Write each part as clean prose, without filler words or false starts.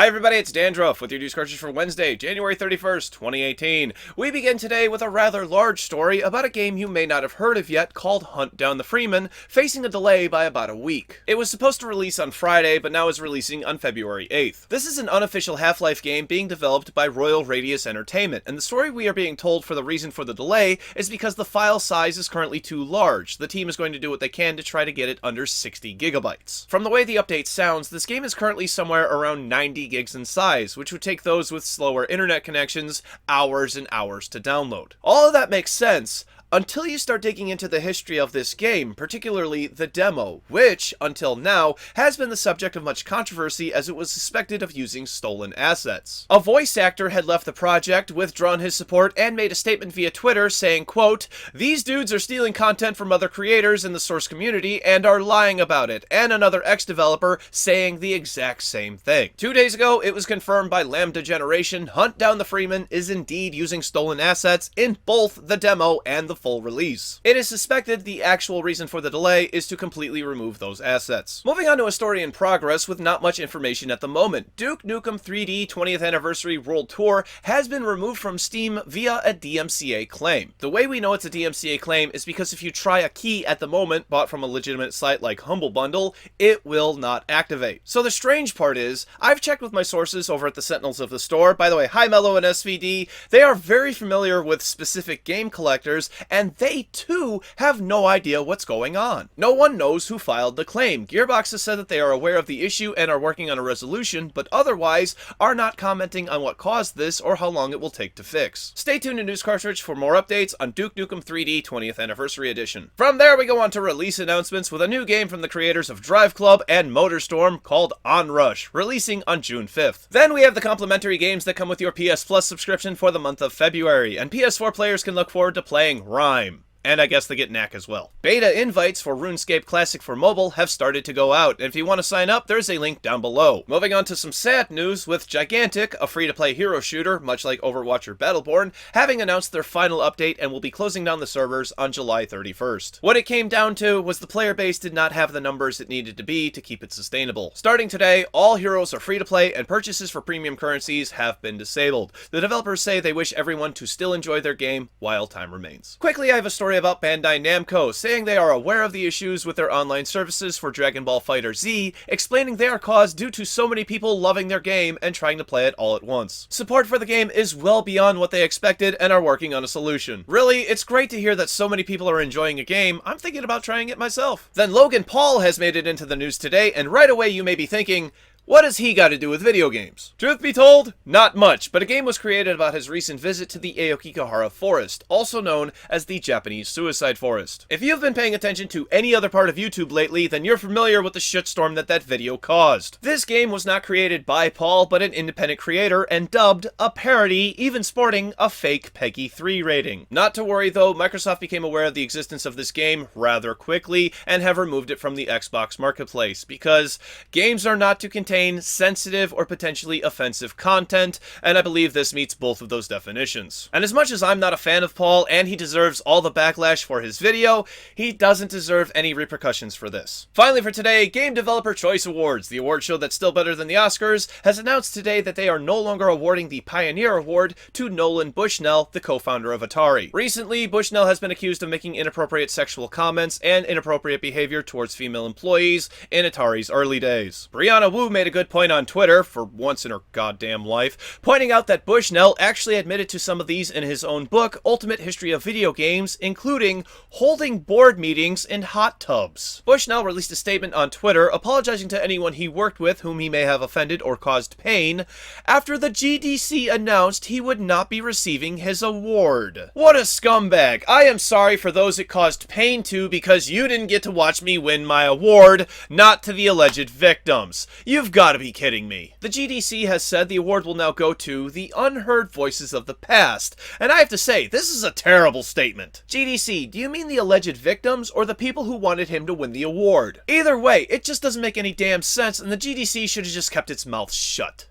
Hi everybody, it's Dandruff with your news Cartridge for Wednesday, January 31st, 2018. We begin today with a rather large story about a game you may not have heard of yet called Hunt Down the Freeman, facing a delay by about a week. It was supposed to release on Friday, but now is releasing on February 8th. This is an unofficial Half-Life game being developed by Royal Radius Entertainment, and the story we are being told for the reason for the delay is because the file size is currently too large. The team is going to do what they can to try to get it under 60 gigabytes. From the way the update sounds, this game is currently somewhere around 90 gigs in size, which would take those with slower internet connections hours and hours to download. All of that makes sense until you start digging into the history of this game, particularly the demo, which, until now, has been the subject of much controversy as it was suspected of using stolen assets. A voice actor had left the project, withdrawn his support, and made a statement via Twitter saying, quote, "These dudes are stealing content from other creators in the source community and are lying about it," and another ex-developer saying the exact same thing. 2 days ago, it was confirmed by Lambda Generation Hunt Down the Freeman is indeed using stolen assets in both the demo and the full release. It is suspected the actual reason for the delay is to completely remove those assets. Moving on to a story in progress with not much information at the moment, Duke Nukem 3D 20th Anniversary World Tour has been removed from Steam via a DMCA claim. The way we know it's a DMCA claim is because if you try a key at the moment bought from a legitimate site like Humble Bundle, it will not activate. So the strange part is, I've checked with my sources over at the Sentinels of the store. By the way, hi Mello and SVD. They are very familiar with specific game collectors, and they too have no idea what's going on. No one knows who filed the claim. Gearbox has said that they are aware of the issue and are working on a resolution, but otherwise are not commenting on what caused this or how long it will take to fix. Stay tuned to News Cartridge for more updates on Duke Nukem 3D 20th Anniversary Edition. From there we go on to release announcements with a new game from the creators of Drive Club and Motorstorm called Onrush, releasing on June 5th. Then we have the complimentary games that come with your PS Plus subscription for the month of February, and PS4 players can look forward to playing Rime. And I guess they get Knack as well. Beta invites for Runescape Classic for mobile have started to go out, and if you want to sign up, there's a link down below. Moving on to some sad news with Gigantic, a free-to-play hero shooter, much like Overwatch or Battleborn, having announced their final update and will be closing down the servers on July 31st. What it came down to was the player base did not have the numbers it needed to be to keep it sustainable. Starting today, all heroes are free-to-play, and purchases for premium currencies have been disabled. The developers say they wish everyone to still enjoy their game while time remains. Quickly, I have a story about Bandai Namco, saying they are aware of the issues with their online services for Dragon Ball FighterZ, explaining they are caused due to so many people loving their game and trying to play it all at once. Support for the game is well beyond what they expected and are working on a solution. Really, it's great to hear that so many people are enjoying a game. I'm thinking about trying it myself. Then Logan Paul has made it into the news today, and right away you may be thinking, what has he got to do with video games? Truth be told, not much, but a game was created about his recent visit to the Aokigahara Forest, also known as the Japanese Suicide Forest. If you've been paying attention to any other part of YouTube lately, then you're familiar with the shitstorm that video caused. This game was not created by Paul, but an independent creator, and dubbed a parody, even sporting a fake PEGI 3 rating. Not to worry though, Microsoft became aware of the existence of this game rather quickly, and have removed it from the Xbox Marketplace, because games are not to contain sensitive or potentially offensive content, and I believe this meets both of those definitions. And as much as I'm not a fan of Paul, and he deserves all the backlash for his video, he doesn't deserve any repercussions for this. Finally for today, Game Developer Choice Awards, the award show that's still better than the Oscars, has announced today that they are no longer awarding the Pioneer Award to Nolan Bushnell, the co-founder of Atari. Recently, Bushnell has been accused of making inappropriate sexual comments and inappropriate behavior towards female employees in Atari's early days. Brianna Wu made a good point on Twitter, for once in her goddamn life, pointing out that Bushnell actually admitted to some of these in his own book, Ultimate History of Video Games, including holding board meetings in hot tubs. Bushnell released a statement on Twitter apologizing to anyone he worked with whom he may have offended or caused pain, after the GDC announced he would not be receiving his award. What a scumbag. I am sorry for those it caused pain to, because you didn't get to watch me win my award, not to the alleged victims. You've gotta be kidding me. The GDC has said the award will now go to the unheard voices of the past, and I have to say, this is a terrible statement. GDC, do you mean the alleged victims, or the people who wanted him to win the award? Either way, it just doesn't make any damn sense, and the GDC should have just kept its mouth shut.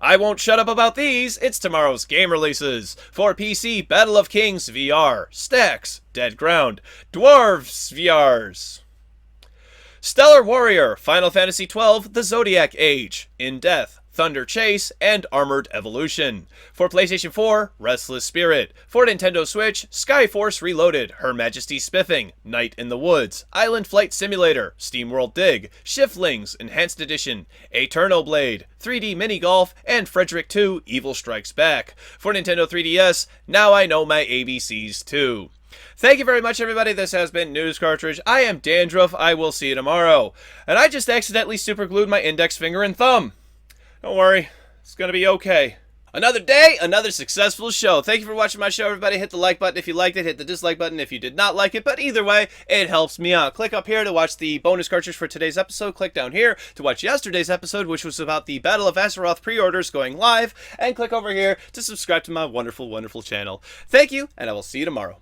I won't shut up about these, it's tomorrow's game releases. For PC, Battle of Kings VR, Stacks, Dead Ground, Dwarves VRs, Stellar Warrior, Final Fantasy XII, The Zodiac Age, In Death, Thunder Chase, and Armored Evolution. For PlayStation 4, Restless Spirit. For Nintendo Switch, Skyforce Reloaded, Her Majesty's Spiffing, Night in the Woods, Island Flight Simulator, SteamWorld Dig, Shiftlings Enhanced Edition, Eternal Blade, 3D Mini Golf, and Frederick 2 Evil Strikes Back. For Nintendo 3DS, Now I Know My ABCs Too. Thank you very much, everybody. This has been News Cartridge. I am Dandruff. I will see you tomorrow. And I just accidentally superglued my index finger and thumb. Don't worry. It's going to be okay. Another day, another successful show. Thank you for watching my show, everybody. Hit the like button if you liked it. Hit the dislike button if you did not like it. But either way, it helps me out. Click up here to watch the bonus cartridge for today's episode. Click down here to watch yesterday's episode, which was about the Battle of Azeroth pre-orders going live. And click over here to subscribe to my wonderful, wonderful channel. Thank you, and I will see you tomorrow.